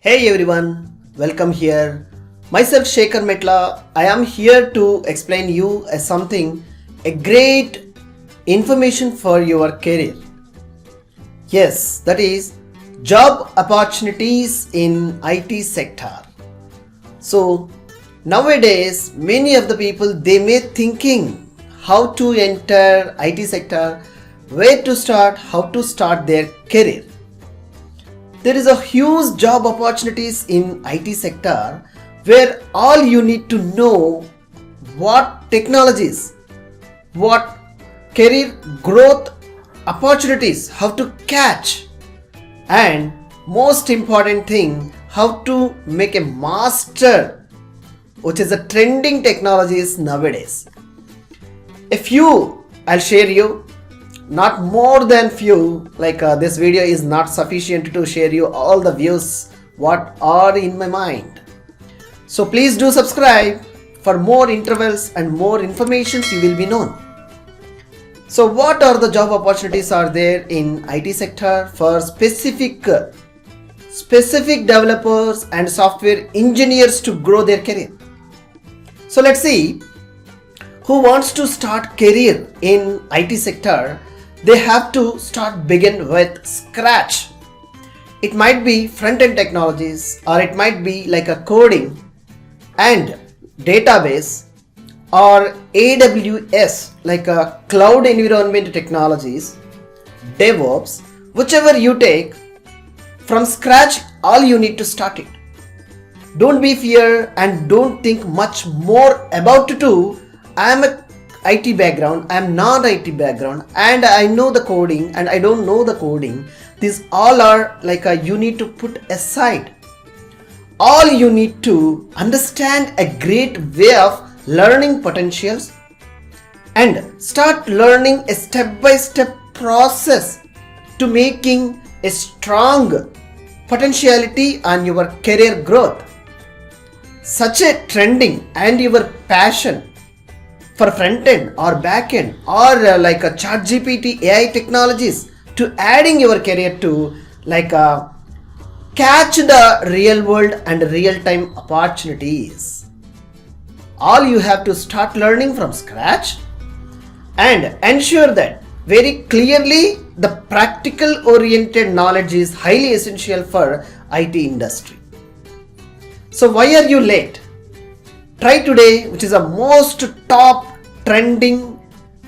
Hey everyone, welcome here. Myself Sekhar Metla. I am here to explain you a great information for your career. Yes, that is job opportunities in IT sector. So nowadays many of the people they may thinking how to enter IT sector, where to start, how to start their career. There is a huge job opportunities in IT sector where all you need to know what technologies, what career growth opportunities, how to catch, and most important thing, how to make a master, which is a trending technologies nowadays. A few I'll share you, not more than few, this video is not sufficient to share you all the views what are in my mind. So please do subscribe for more intervals and more informations you will be known. So what are the job opportunities are there in IT sector for specific developers and software engineers to grow their career? So let's see who wants to start career in IT sector. They have to begin with scratch. It might be front-end technologies, or it might be like a coding and database, or AWS, like a cloud environment technologies, DevOps, whichever you take. From scratch, all you need to start it. Don't be fear and don't think much more about to do. I am a IT background, I am not IT background, and I know the coding and I don't know the coding. These all are you need to put aside. All you need to understand a great way of learning potentials and start learning a step-by-step process to making a strong potentiality on your career growth. Such a trending and your passion for front-end or backend or like a chatgpt AI technologies to adding your career to catch the real world and real-time opportunities. All you have to start learning from scratch and ensure that very clearly the practical oriented knowledge is highly essential for IT industry. So why are you late? Try today, which is a most top trending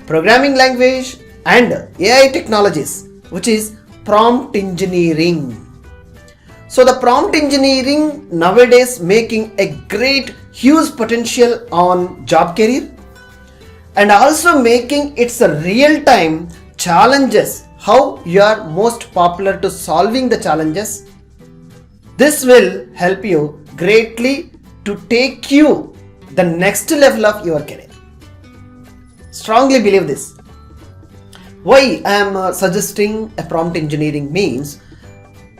programming language and AI technologies, which is prompt engineering. So the prompt engineering nowadays making a great huge potential on job career and also making its a real time challenges, how you are most popular to solving the challenges. This will help you greatly to take you the next level of your career. Strongly believe this. Why I am suggesting a prompt engineering means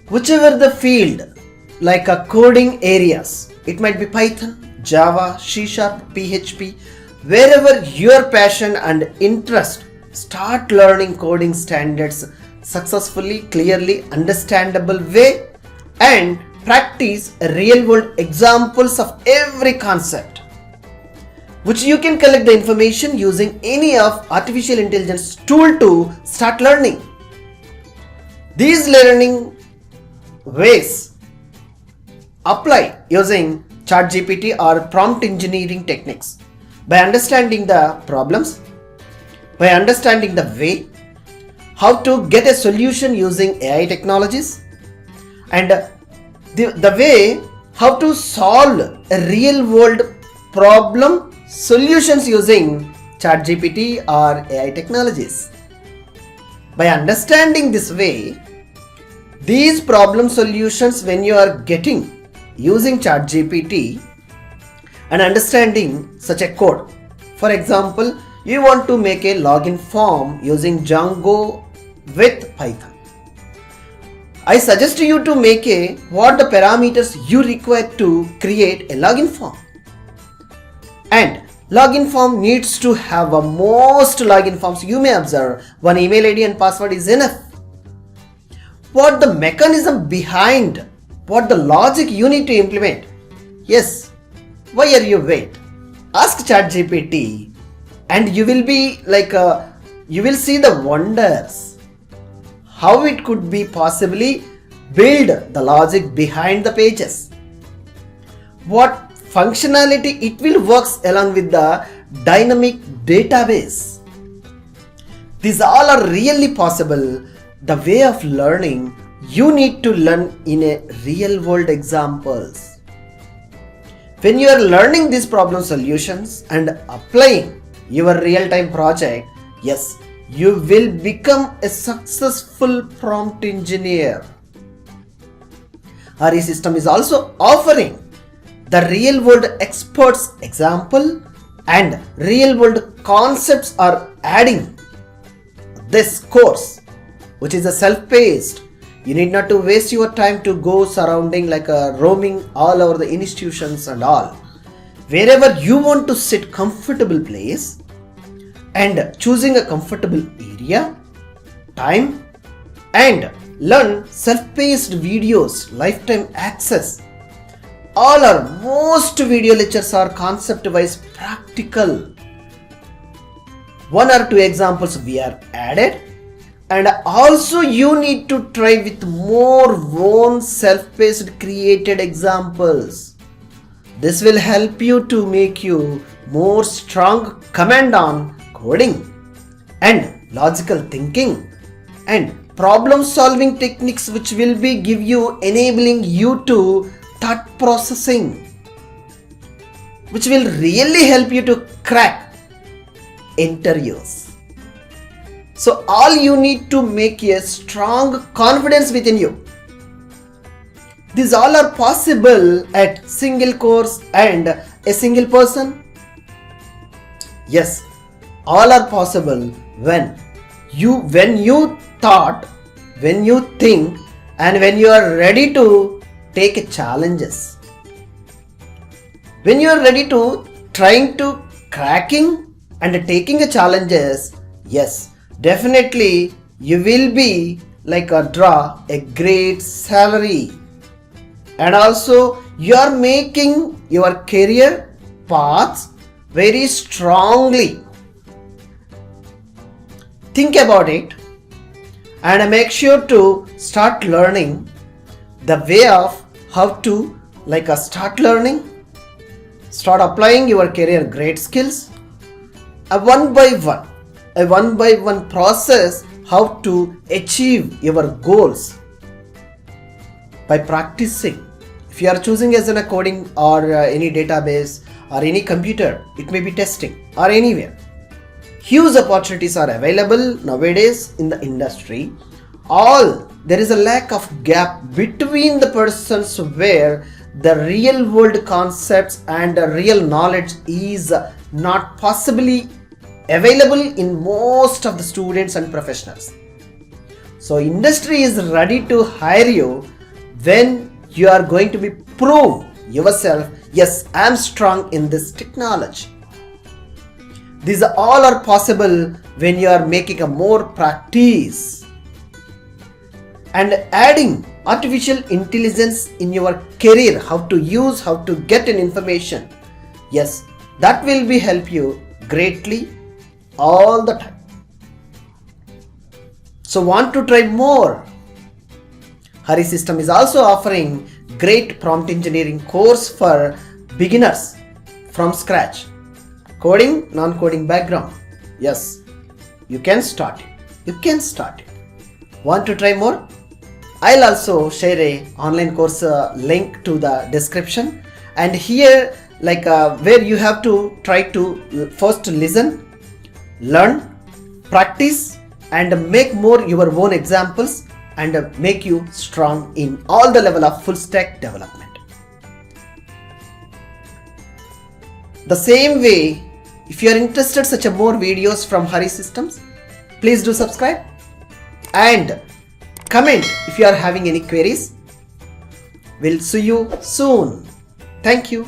whichever the field like a coding areas, it might be Python, Java, C#, PHP, wherever your passion and interest, start learning coding standards successfully, clearly understandable way and practice real world examples of every concept, which you can collect the information using any of artificial intelligence tool to start learning. These learning ways apply using ChatGPT or prompt engineering techniques by understanding the problems, by understanding the way, how to get a solution using AI technologies, and the way how to solve a real world problem solutions using ChatGPT or AI technologies. By understanding this way, these problem solutions when you are getting using ChatGPT and understanding such a code. For example, you want to make a login form using Django with Python. I suggest you to make what the parameters you require to create a login form. And login form needs to have a most login forms you may observe one email ID and password is enough. What the mechanism behind what the logic you need to implement. Yes, why are you wait? Ask ChatGPT and you will be you will see the wonders how it could be possibly build the logic behind the pages. What functionality it will works along with the dynamic database. These all are really possible. The way of learning you need to learn in a real world examples. When you are learning these problem solutions and applying your real-time project, yes, you will become a successful prompt engineer. Harisystems is also offering the real-world experts example and real-world concepts are adding this course, which is a self-paced. You need not to waste your time to go surrounding roaming all over the institutions and all. Wherever you want to sit comfortable place and choosing a comfortable area, time and learn self-paced videos, lifetime access. All our most video lectures are concept-wise practical. 1 or 2 examples we are added. And also you need to try with more own self-paced created examples. This will help you to make you more strong command on coding and logical thinking and problem solving techniques, which will be give you enabling you to thought processing, which will really help you to crack interviews. So all you need to make a strong confidence within you. These all are possible at single course and a single person. Yes, all are possible when you thought, when you think and when you are ready to take challenges. When you are ready to trying to cracking and taking challenges, yes, definitely you will be draw a great salary, and also you are making your career paths very strongly. Think about it and make sure to start learning the way of how to start learning, start applying your career great skills, a one by one process how to achieve your goals by practicing. If you are choosing as a coding or any database or any computer, it may be testing or anywhere. Huge opportunities are available nowadays in the industry. There is a lack of gap between the persons where the real world concepts and the real knowledge is not possibly available in most of the students and professionals. So industry is ready to hire you when you are going to be prove yourself, yes, I am strong in this technology. These all are possible when you are making a more practice and adding artificial intelligence in your career, how to use, how to get an information. Yes, that will be help you greatly all the time. So want to try more? Harisystems is also offering great prompt engineering course for beginners from scratch. Coding, non-coding background. Yes, you can start it. Want to try more? I'll also share a online course link to the description, and here where you have to try to first listen, learn, practice and make more your own examples and make you strong in all the level of full stack development. The same way, if you are interested such a more videos from Harisystems, please do subscribe and comment if you are having any queries. We'll see you soon. Thank you.